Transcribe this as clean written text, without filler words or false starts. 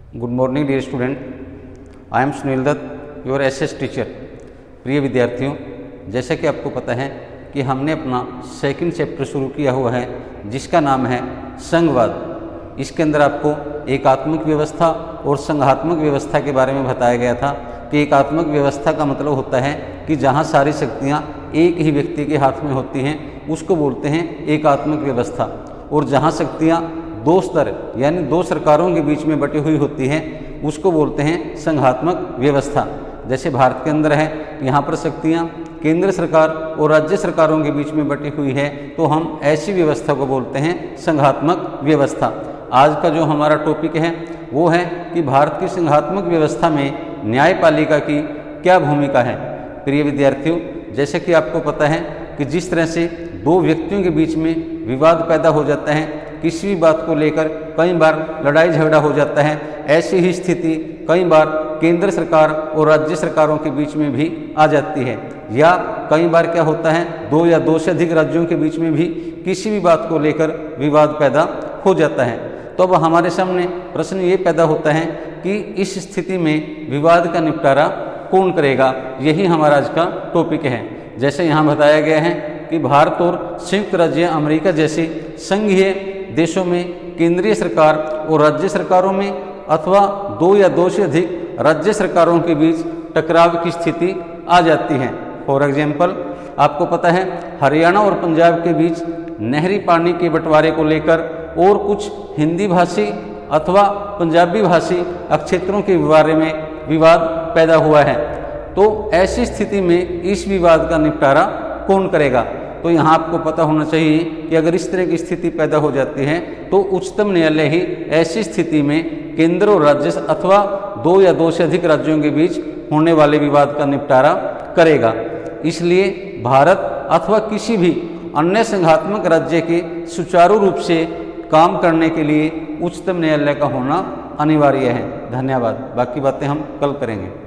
Good morning dear student, I am Sunil Dutt, your SS teacher. प्रिय विद्यार्थियों, जैसा कि आपको पता है कि हमने अपना सेकंड चैप्टर शुरू किया हुआ है जिसका नाम है संघवाद। इसके अंदर आपको एकात्मक व्यवस्था और संघात्मक व्यवस्था के बारे में बताया गया था कि एकात्मक व्यवस्था का मतलब होता है कि जहाँ सारी शक्तियाँ एक ही व्यक्ति के हाथ में होती हैं उसको बोलते हैं एकात्मक व्यवस्था, और जहाँ शक्तियाँ दो स्तर यानी दो सरकारों के बीच में बटी हुई होती हैं उसको बोलते हैं संघात्मक व्यवस्था। जैसे भारत के अंदर है, यहाँ पर शक्तियाँ केंद्र सरकार और राज्य सरकारों के बीच में बटी हुई है, तो हम ऐसी व्यवस्था को बोलते हैं संघात्मक व्यवस्था। आज का जो हमारा टॉपिक है वो है कि भारत की संघात्मक व्यवस्था में न्यायपालिका की क्या भूमिका है। प्रिय विद्यार्थियों, जैसे कि आपको पता है कि जिस तरह से दो व्यक्तियों के बीच में विवाद पैदा हो जाता है, किसी भी बात को लेकर कई बार लड़ाई झगड़ा हो जाता है, ऐसी ही स्थिति कई बार केंद्र सरकार और राज्य सरकारों के बीच में भी आ जाती है, या कई बार क्या होता है दो या दो से अधिक राज्यों के बीच में भी किसी भी बात को लेकर विवाद पैदा हो जाता है। तो अब हमारे सामने प्रश्न ये पैदा होता है कि इस स्थिति में विवाद का निपटारा कौन करेगा। यही हमारा आज का टॉपिक है। जैसे यहाँ बताया गया है कि भारत और संयुक्त राज्य अमेरिका जैसे संघीय देशों में केंद्रीय सरकार और राज्य सरकारों में अथवा दो या दो से अधिक राज्य सरकारों के बीच टकराव की स्थिति आ जाती है। फॉर एग्जाम्पल, आपको पता है हरियाणा और पंजाब के बीच नहरी पानी के बंटवारे को लेकर और कुछ हिंदी भाषी अथवा पंजाबी भाषी क्षेत्रों के बारे में विवाद पैदा हुआ है। तो ऐसी स्थिति में इस विवाद का निपटारा कौन करेगा। तो यहाँ आपको पता होना चाहिए कि अगर इस तरह की स्थिति पैदा हो जाती है तो उच्चतम न्यायालय ही ऐसी स्थिति में केंद्र और राज्य अथवा दो या दो से अधिक राज्यों के बीच होने वाले विवाद का निपटारा करेगा। इसलिए भारत अथवा किसी भी अन्य संघात्मक राज्य के सुचारू रूप से काम करने के लिए उच्चतम न्यायालय का होना अनिवार्य है। धन्यवाद। बाकी बातें हम कल करेंगे।